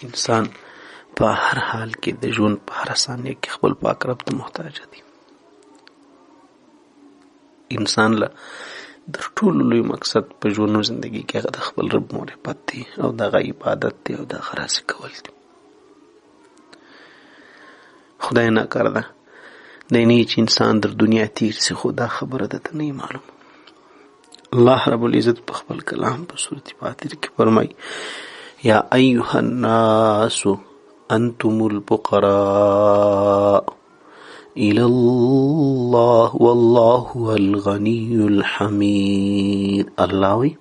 انسان په هر حال کې د ژوند په هر ثانیه کې خپل پاک رب ته محتاج دی. انسان له در ټولو لوی مقصد په ژوند او زندگی کې هغه د خپل رب معرفت دی او دغه عبادت دی او دغه راضي کول دي. خدای ناکاره ده دی نه چې انسان در دنیا تیر سي، خو دا خبره ده ته نه معلوم. الله رب العزت په خپل کلام په سورة فاطر کې فرمایي یا ایها الناس انتم الفقراء الى الله والله هو الغني الحميد. الله وی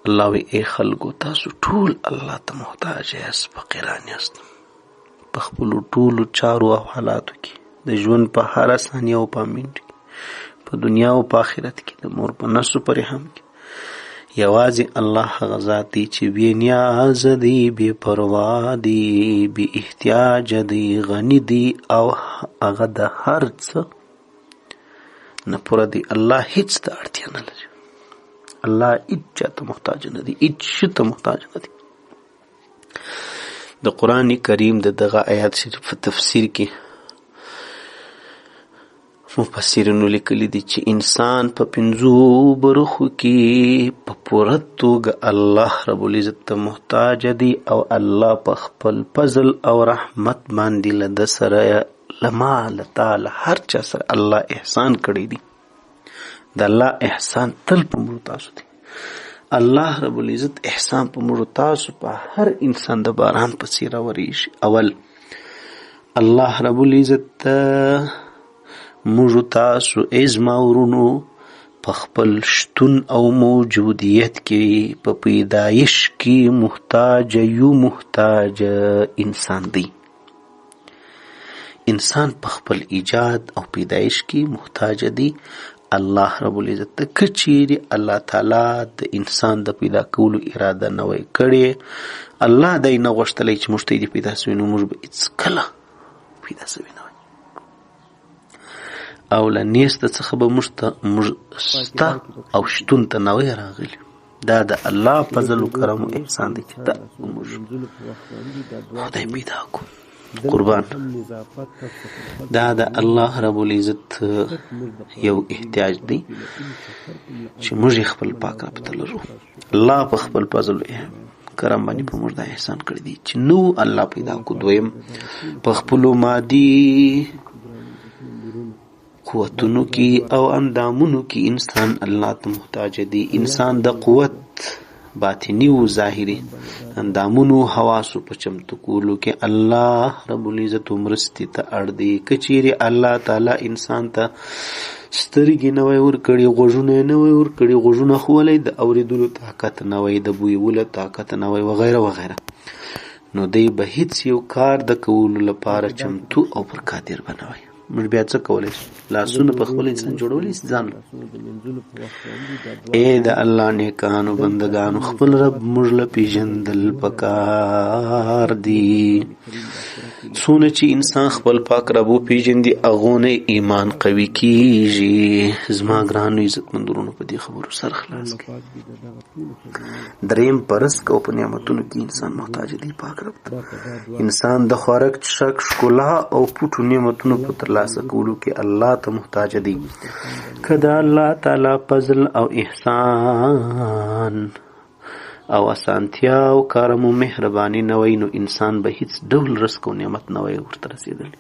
الله وی ای خلکو تاسو ټول الله ته محتاج یاست، فقیران یاست. په خپلو ټولو چارو او حالاتو کې د ژوند په هره ثانیه او په منټ کې په دنیا او په آخرت کې د مور په نسو پرې هم کې یوازې الله هغه ذات دی چې بې نیاز دی، بې پروا دی، بې احتیاج دی، غني دی او هغه د هر څه نه پوره دی. الله هیڅ ته اړتیا نه لري. الله هیڅ چا ته محتاج نه دی، هیڅ شي ته محتاج نه دی. د قرآن کریم د دغه آیات شریف په تفسیر کې مفسرینو لیکلي دي چې انسان په 5 برخو کې په پوره توګه الله رب العزت ته محتاج دی او الله په خپل فضل او رحمت باندې له ده سره له تعالی هر چا سره الله احسان کړی دی. د الله احسان تل په موږ تاسو دی. الله رب العزت احسان په موږ تاسو په هر انسان د باران په څیر راوریږي. اول الله رب العزت موږ تاسو زما ورونو په خپل شتون او موجودیت کې په پیدایش کې محتاج انسان دی. انسان په خپل ایجاد او پیدایش کې محتاج دی. الله رب العزت ته کچيري الله تعالی د انسان د پیدا کولو اراده نه وای کړې، الله دای نه غوښتلی چې موږ ته دې پیدا سوي نو موږ به هیڅ کله پیدا سوي نه وای او له نیسته څخه به موږ سته او شتون ته نه وای راغلي. دا د الله فضل و کرم و احسان دی چې دا موږ خدای پیدا کړو. قربان دا د الله رب العزت یو احتیاج دی چې موږ خپل پاک رب ته لرو. الله په خپل فضل کرم باندې په موږ دا احسان کړی دی چې نو الله پیدا کو. دویم په خپل مادي قوتونو کې او اندامونو کې انسان الله ته محتاج دی. انسان د قوت باطنی و ظاهری اندامونو حواسو په چمتو کولو کې الله رب العزت مرستې ته اړ دی. کچېرې الله تعالی انسان ته سترګې نه وای ورکړي، غوږونه نه وای ورکړي، غوږونه خو ولې د اورېدلو طاقت نه وای، د بویولو طاقت نه وای وغیره وغیره، نو دی به هیڅ یو کار د کولو لپاره چمتو او پر قادر به نه وای. موږ بیا څه کولی شو؟ لاسونه په خپل انسان جوړولی شي ځان. ای د الله نیکانو بندگانو خپل رب موږ له پیژندل پکار دي. څونه چې انسان خپل پاک رب وپیژندي هغونه ایمان قوي کیږي. زما ګرانو عزتمندورونو په دې خبرو سر خلاص کړي. دریم په رزق او په نعمتونو کې انسان محتاج دی پاک رب ته. انسان د خوراک څښاک ښکلا او پټو نعمتونو په ترلاسه کولو کې الله ته محتاج دی. که د الله تعالی فضل او احسان او اسانتیا او کرم او مهرباني نه وای نو انسان به هیڅ ډول رزق او نعمت نه وای ورته رسېدلی.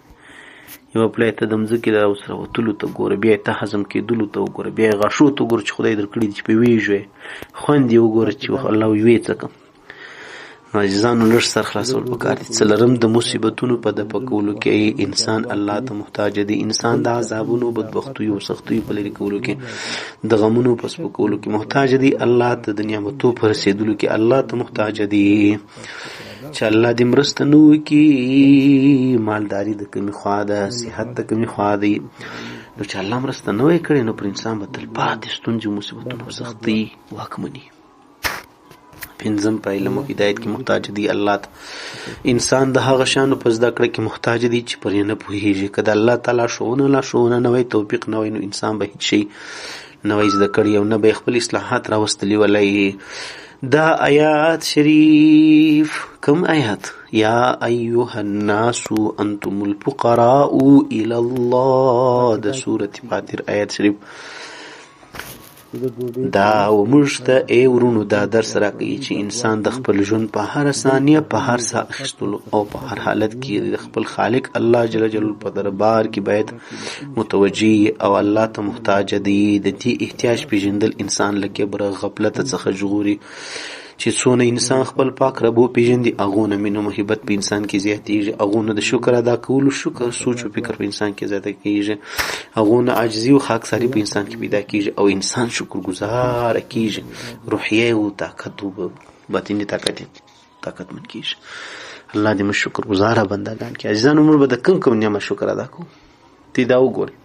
یوه پلی ته د مځکې د اوسره وتلو ته ګوره، بیا یې ته هضم کېدلو ته وګوره، بیا یې غاښو ته وګوره چې خدای درکړي دي چې په ویږو یې خوند یې وګوره چې الله ویې څه کړم. نو عزیزانو لږ سر خلاصول پکار دي. څلرم د مصیبتونو په دفع کولو کې انسان الله ته محتاج دی. انسان د عذابونو بدبختیو او سختیو په لرې کولو کې د غمونو په سپکولو کې محتاج دی. الله ته د نعمتو په رسېدلو کې الله ته محتاج دی. چې الله دې مرسته نه وکړي، مالداري د کمې خوا ده، صحت د کمې خوا دی، نو چې الله مرسته نه وای کړې نو پر انسان به تلپاتې ستونزې مصیبتونو سختۍ واکمني. پنځم په علم او هدایت کې محتاج دی الله ته. انسان د هغه شانو په زده کړه کې محتاج دی چې پرې نه پوهېږي. که د الله تعالی ښوونه نه وای، توفیق نه وای، نو انسان به هیڅ شی نه وای زده کړي او نه به خپل اصلاحات راوستلي ولای. دا آیات شریف کوم آیات؟ یا ایها الناس انتم الفقراء الى الله، د سورۃ فاطر آیات شریف. دا وموږ ته ای ورونو دا درس راکوي چې انسان د خپل ژوند په هر ثانیه، په هر ساه اخیستلو او په هر حالت کې د خپل خالق الله جل جلاله په دربار کې باید متوجه او الله ته محتاج دی. د دې احتیاج پیژندل انسان له کبر غفلت څخه ژغوري چې څونه انسان خپل پاک رب وپیژندي، هغونه مینه محبت په انسان کې زیاتېږي، هغونه د شکر ادا کولو شکر سوچ او فکر په انسان کې زیاته کېږي، هغونه عاجزي او خاکساري په انسان کې پیدا کېږي او انسان شکرګزار کېږي، روحیه او طاقت او باطني طاقتمن کېږي. الله دې موږ شکرګزاره بندګان کړي. عزیزانو موږ به د کوم نعمت شکر ادا کوو؟ تی دا وګورئ.